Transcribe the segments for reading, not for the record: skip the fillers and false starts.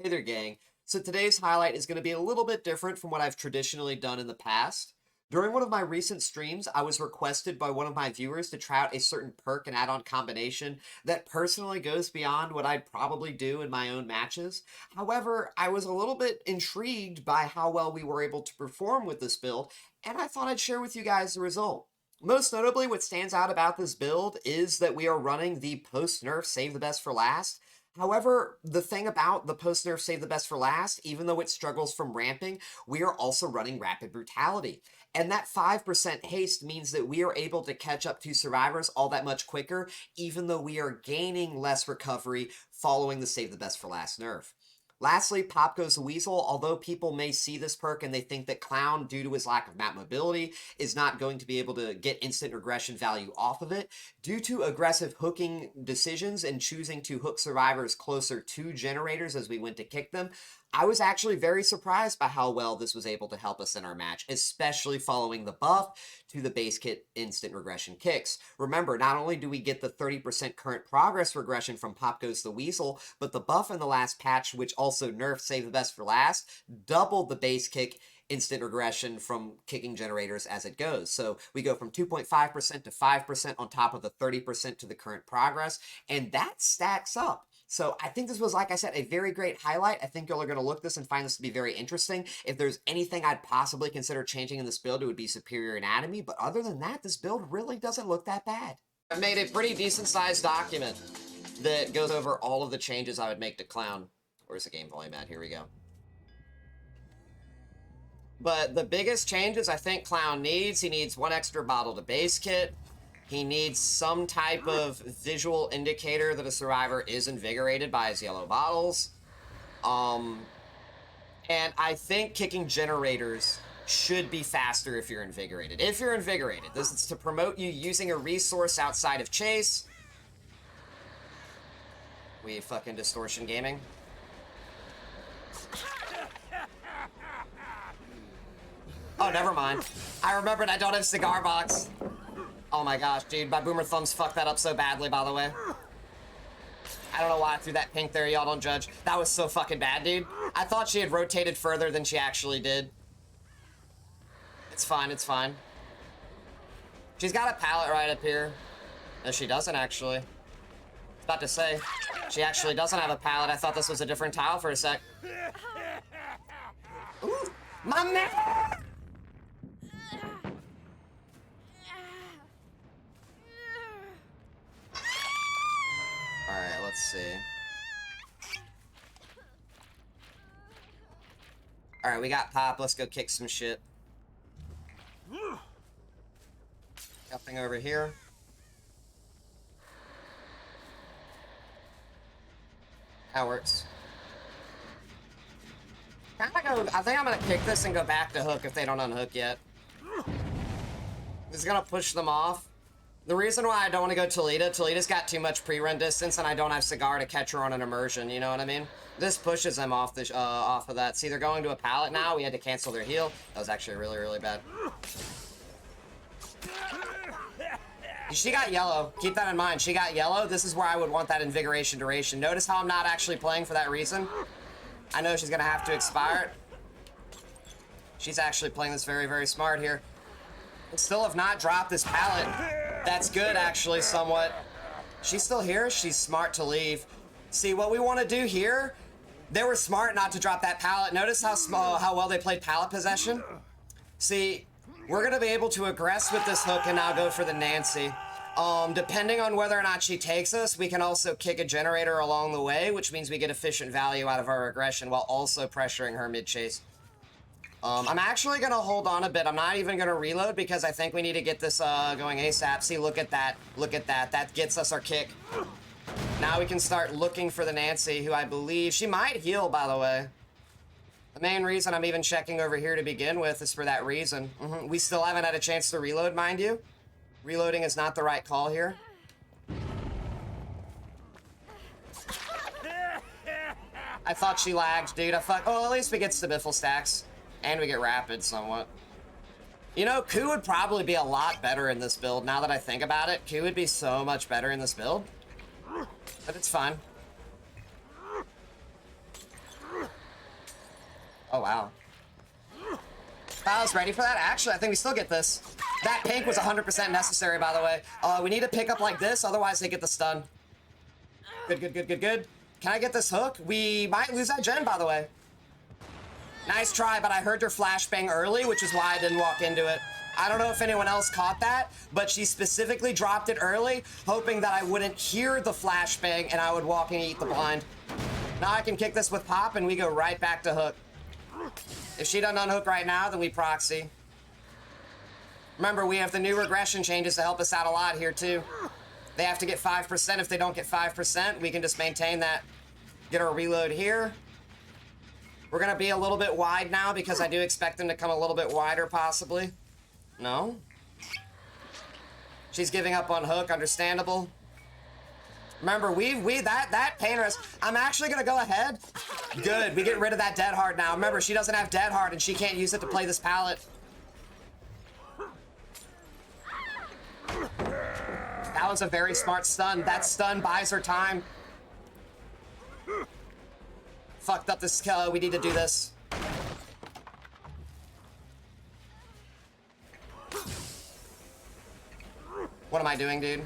Hey there, gang. So today's highlight is going to be a little bit different from what I've traditionally done in the past. During one of my recent streams, I was requested by one of my viewers to try out a certain perk and add-on combination that personally goes beyond what I'd probably do in my own matches. However, I was a little bit intrigued by how well we were able to perform with this build, and I thought I'd share with you guys the result. Most notably, what stands out about this build is that we are running the post-nerf Save the Best for Last. However, the thing about the post-nerf Save the Best for Last, even though it struggles from ramping, we are also running Rapid Brutality. And that 5% haste means that we are able to catch up to survivors all that much quicker, even though we are gaining less recovery following the Save the Best for Last nerf. Lastly, Pop Goes the Weasel. Although people may see this perk and they think that Clown, due to his lack of map mobility, is not going to be able to get instant regression value off of it, due to aggressive hooking decisions and choosing to hook survivors closer to generators as we went to kick them, I was actually very surprised by how well this was able to help us in our match, especially following the buff to the base kit instant regression kicks. Remember, not only do we get the 30% current progress regression from Pop Goes the Weasel, but the buff in the last patch, which also nerfed Save the Best for Last, doubled the base kick instant regression from kicking generators as it goes. So we go from 2.5% to 5% on top of the 30% to the current progress, and that stacks up. So I think this was, like I said, a very great highlight. I think y'all are going to look at this and find this to be very interesting. If there's anything I'd possibly consider changing in this build, it would be superior anatomy. But other than that, this build really doesn't look that bad. I've made a pretty decent-sized document that goes over all of the changes I would make to Clown. Where's the game volume at? Here we go. But the biggest changes I think Clown needs, he needs one extra bottle to base kit. He needs some type of visual indicator that a survivor is invigorated by his yellow bottles. And I think kicking generators should be faster if you're invigorated. If you're invigorated, this is to promote you using a resource outside of chase. We fucking distortion gaming. Oh, never mind. I remembered I don't have cigar box. Oh my gosh, dude, my boomer thumbs fucked that up so badly, by the way. I don't know why I threw that pink there, y'all don't judge. That was so fucking bad, dude. I thought she had rotated further than she actually did. It's fine, it's fine. She's got a pallet right up here. No, she doesn't, actually. I was about to say, she actually doesn't have a pallet. I thought this was a different tile for a sec. Ooh, my man! Alright, let's see. Alright, we got Pop. Let's go kick some shit. Nothing over here. That works. I think I'm gonna kick this and go back to hook if they don't unhook yet. This is gonna push them off. The reason why I don't want to go Toleda's got too much pre-run distance, and I don't have Cigar to catch her on an immersion, you know what I mean? This pushes them off off of that. See, they're going to a pallet now. We had to cancel their heal. That was actually really, really bad. She got yellow. Keep that in mind. She got yellow. This is where I would want that invigoration duration. Notice how I'm not actually playing for that reason? I know she's going to have to expire it. She's actually playing this very, very smart here. Still have not dropped this pallet. That's good, actually, somewhat. She's still here. She's smart to leave. See, what we want to do here, they were smart not to drop that pallet. Notice how well they played pallet possession? See, we're going to be able to aggress with this hook and now go for the Nancy. Depending on whether or not she takes us, we can also kick a generator along the way, which means we get efficient value out of our regression while also pressuring her mid-chase. I'm actually going to hold on a bit. I'm not even going to reload because I think we need to get this going ASAP. See, look at that. Look at that. That gets us our kick. Now we can start looking for the Nancy, who I believe... She might heal, by the way. The main reason I'm even checking over here to begin with is for that reason. We still haven't had a chance to reload, mind you. Reloading is not the right call here. I thought she lagged, dude. Oh, at least we get STBFL stacks. And we get rapid somewhat. You know, Ku would probably be a lot better in this build, now that I think about it. Ku would be so much better in this build. But it's fine. Oh, wow. I was ready for that. Actually, I think we still get this. That pink was 100% necessary, by the way. We need to pick up like this, otherwise they get the stun. Good, good, good, good, good. Can I get this hook? We might lose that gen, by the way. Nice try, but I heard your flashbang early, which is why I didn't walk into it. I don't know if anyone else caught that, but she specifically dropped it early, hoping that I wouldn't hear the flashbang and I would walk and eat the blind. Now I can kick this with Pop and we go right back to hook. If she doesn't unhook right now, then we proxy. Remember, we have the new regression changes to help us out a lot here, too. They have to get 5%. If they don't get 5%, we can just maintain that. Get our reload here. We're going to be a little bit wide now because I do expect them to come a little bit wider, possibly. No? She's giving up on hook. Understandable. Remember, that pain rest. I'm actually going to go ahead. Good. We get rid of that dead hard now. Remember, she doesn't have dead hard and she can't use it to play this pallet. That was a very smart stun. That stun buys her time. Fucked up this kill. We need to do this. What am I doing, dude?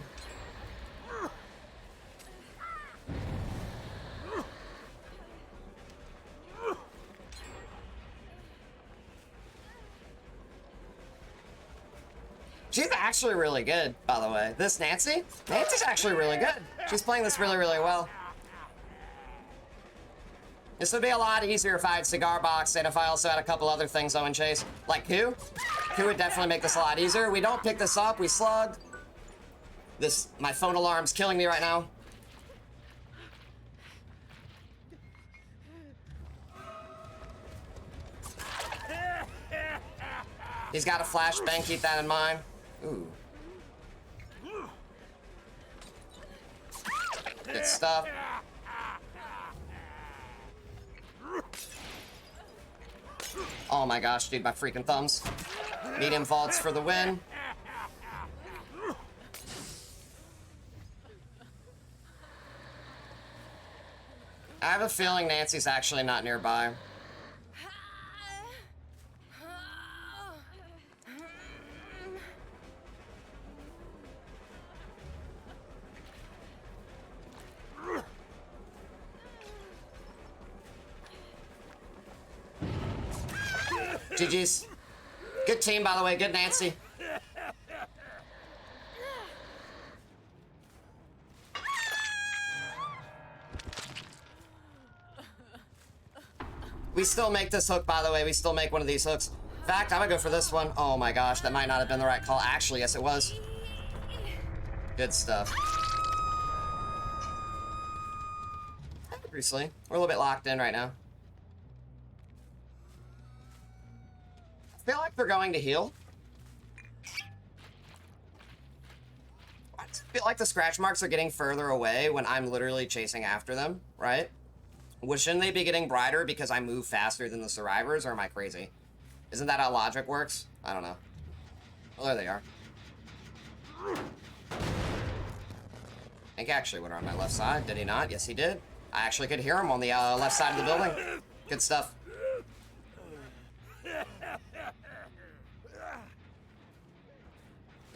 She's actually really good, by the way. This Nancy? Nancy's actually really good. She's playing this really, really well. This would be a lot easier if I had Cigar Box and if I also had a couple other things Owen chase. Like Q? Q would definitely make this a lot easier. We don't pick this up, we slug. My phone alarm's killing me right now. He's got a flashbang, keep that in mind. Ooh. Good stuff. Oh my gosh, dude, my freaking thumbs. Medium vaults for the win. I have a feeling Nancy's actually not nearby. GG's. Good team, by the way. Good Nancy. We still make this hook, by the way. We still make one of these hooks. In fact, I'm gonna go for this one. Oh my gosh, that might not have been the right call. Actually, yes, it was. Good stuff. Briefly, we're a little bit locked in right now. I feel like they're going to heal. I feel like the scratch marks are getting further away when I'm literally chasing after them, right? Well, shouldn't they be getting brighter because I move faster than the survivors, or am I crazy? Isn't that how logic works? I don't know. Well, there they are. I think he actually went around my left side. Did he not? Yes, he did. I actually could hear him on the left side of the building. Good stuff.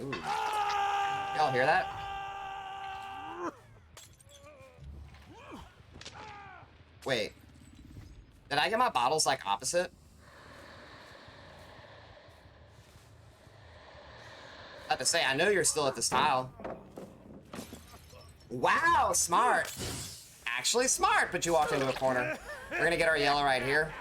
Ooh. Y'all hear that? Wait. Did I get my bottles, like, opposite? I have to say, I know you're still at this tile. Wow, smart. Actually smart, but you walked into a corner. We're gonna get our yellow right here.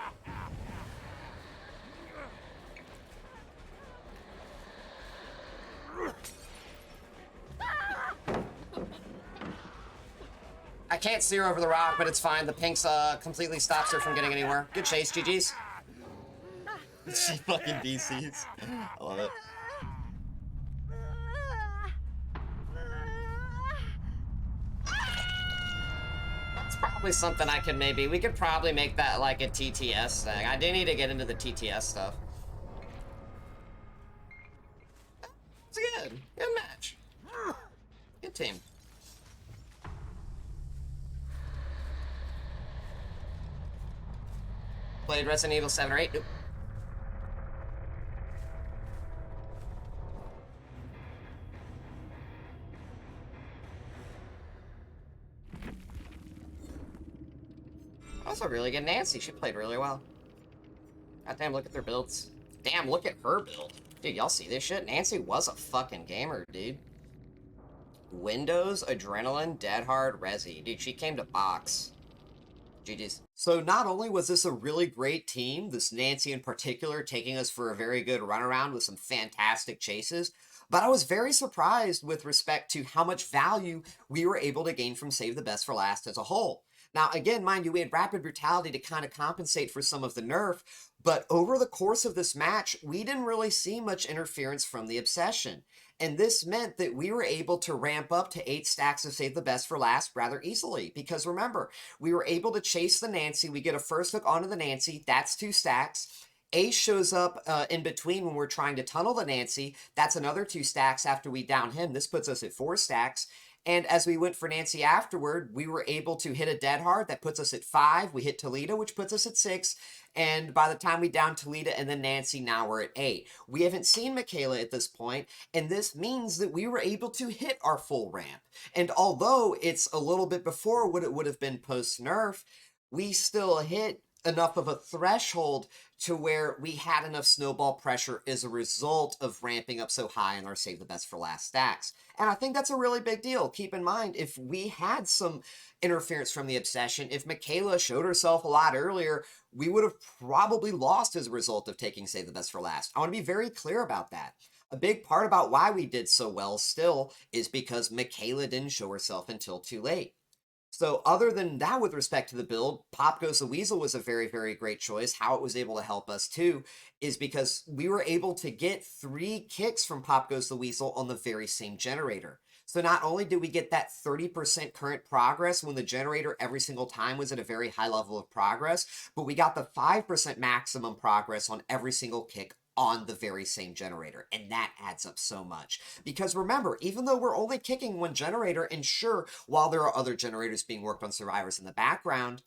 I can't see her over the rock, but it's fine. The pinks completely stops her from getting anywhere. Good chase, GG's. She fucking DCs. I love it. That's probably something I could we could probably make that like a TTS thing. I do need to get into the TTS stuff. It's good. Good match. Good team. played Resident Evil 7 or 8. Nope. Also really good Nancy. She played really well. Goddamn, look at their builds. Damn, look at her build. Dude, y'all see this shit? Nancy was a fucking gamer, dude. Windows, Adrenaline, Dead Hard, Resi. Dude, she came to box. GG's. So not only was this a really great team, this Nancy in particular taking us for a very good runaround with some fantastic chases, but I was very surprised with respect to how much value we were able to gain from Save the Best for Last as a whole. Now, again, mind you, we had Rapid Brutality to kind of compensate for some of the nerf, but over the course of this match, we didn't really see much interference from the Obsession. And this meant that we were able to ramp up to 8 stacks of Save the Best for Last rather easily. Because remember, we were able to chase the Nancy. We get a first hook onto the Nancy. That's 2 stacks. Ace shows up in between when we're trying to tunnel the Nancy. That's another 2 stacks after we down him. This puts us at 4 stacks. And as we went for Nancy afterward, we were able to hit a Dead Hard. That puts us at 5. We hit Toledo, which puts us at 6. And by the time we down Toledo and then Nancy, now we're at 8. We haven't seen Michaela at this point, and this means that we were able to hit our full ramp. And although it's a little bit before what it would have been post-nerf, we still hit enough of a threshold to where we had enough snowball pressure as a result of ramping up so high in our Save the Best for Last stacks. And I think that's a really big deal. Keep in mind, if we had some interference from the Obsession, if Michaela showed herself a lot earlier, we would have probably lost as a result of taking Save the Best for Last. I want to be very clear about that. A big part about why we did so well still is because Michaela didn't show herself until too late. So other than that, with respect to the build, Pop Goes the Weasel was a very, very great choice. How it was able to help us too is because we were able to get 3 kicks from Pop Goes the Weasel on the very same generator. So not only did we get that 30% current progress when the generator every single time was at a very high level of progress, but we got the 5% maximum progress on every single kick on the very same generator. And that adds up so much. Because remember, even though we're only kicking 1 generator, and sure, while there are other generators being worked on survivors in the background,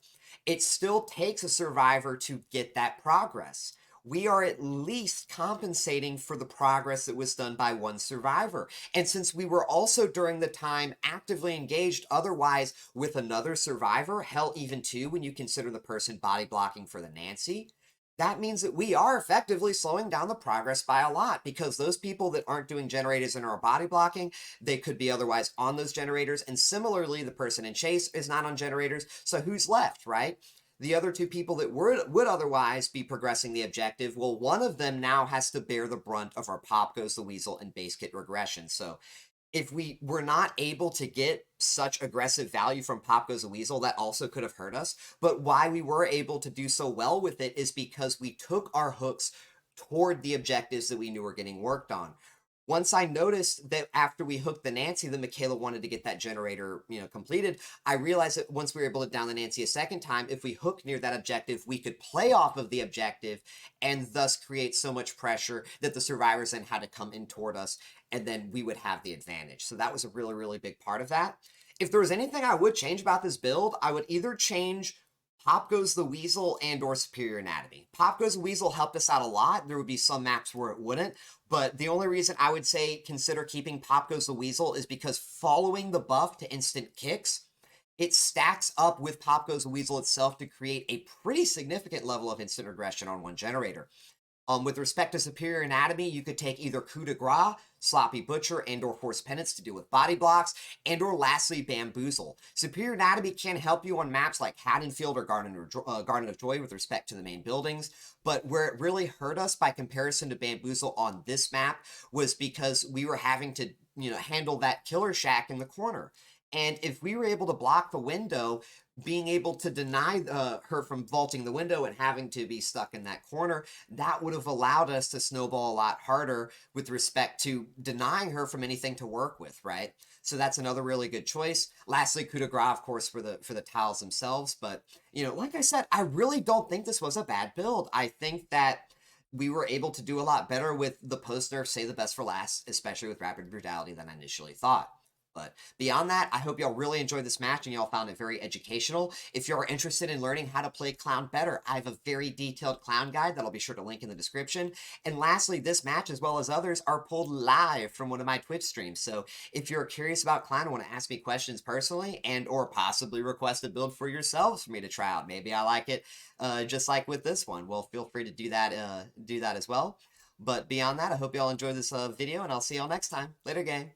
it still takes a survivor to get that progress. We are at least compensating for the progress that was done by 1 survivor. And since we were also during the time actively engaged otherwise with another survivor, hell, even 2 when you consider the person body blocking for the Nancy, that means that we are effectively slowing down the progress by a lot, because those people that aren't doing generators and are body blocking, they could be otherwise on those generators. And similarly, the person in chase is not on generators. So who's left, right? The other 2 people that would otherwise be progressing the objective, well, one of them now has to bear the brunt of our Pop Goes the Weasel and base kit regression. So if we were not able to get such aggressive value from Pop Goes the Weasel, that also could have hurt us. But why we were able to do so well with it is because we took our hooks toward the objectives that we knew were getting worked on. Once I noticed that after we hooked the Nancy, that Michaela wanted to get that generator, completed, I realized that once we were able to down the Nancy a second time, if we hooked near that objective, we could play off of the objective and thus create so much pressure that the survivors then had to come in toward us, and then we would have the advantage. So that was a really, really big part of that. If there was anything I would change about this build, I would either change Pop Goes the Weasel and or Superior Anatomy. Pop Goes the Weasel helped us out a lot. There would be some maps where it wouldn't, but the only reason I would say consider keeping Pop Goes the Weasel is because following the buff to instant kicks, it stacks up with Pop Goes the Weasel itself to create a pretty significant level of instant regression on 1 generator. With respect to Superior Anatomy, you could take either Coup de Grace, Sloppy Butcher, and or Force Penance to deal with body blocks, and or lastly, Bamboozle. Superior Anatomy can help you on maps like Haddonfield or Garden of Joy with respect to the main buildings, but where it really hurt us by comparison to Bamboozle on this map was because we were having to, handle that killer shack in the corner. And if we were able to block the window, being able to deny her from vaulting the window and having to be stuck in that corner, that would have allowed us to snowball a lot harder with respect to denying her from anything to work with, right? So that's another really good choice. Lastly, coup de grace, of course, for the tiles themselves. But, like I said, I really don't think this was a bad build. I think that we were able to do a lot better with the post-nerf Save the Best for Last, especially with Rapid Brutality, than I initially thought. But beyond that, I hope y'all really enjoyed this match and y'all found it very educational. If you're interested in learning how to play clown better, I have a very detailed clown guide that I'll be sure to link in the description. And lastly, this match, as well as others, are pulled live from one of my Twitch streams. So if you're curious about clown and want to ask me questions personally and or possibly request a build for yourselves for me to try out, maybe I like it just like with this one, well, feel free to do that as well. But beyond that, I hope y'all enjoyed this video, and I'll see y'all next time. Later, gang.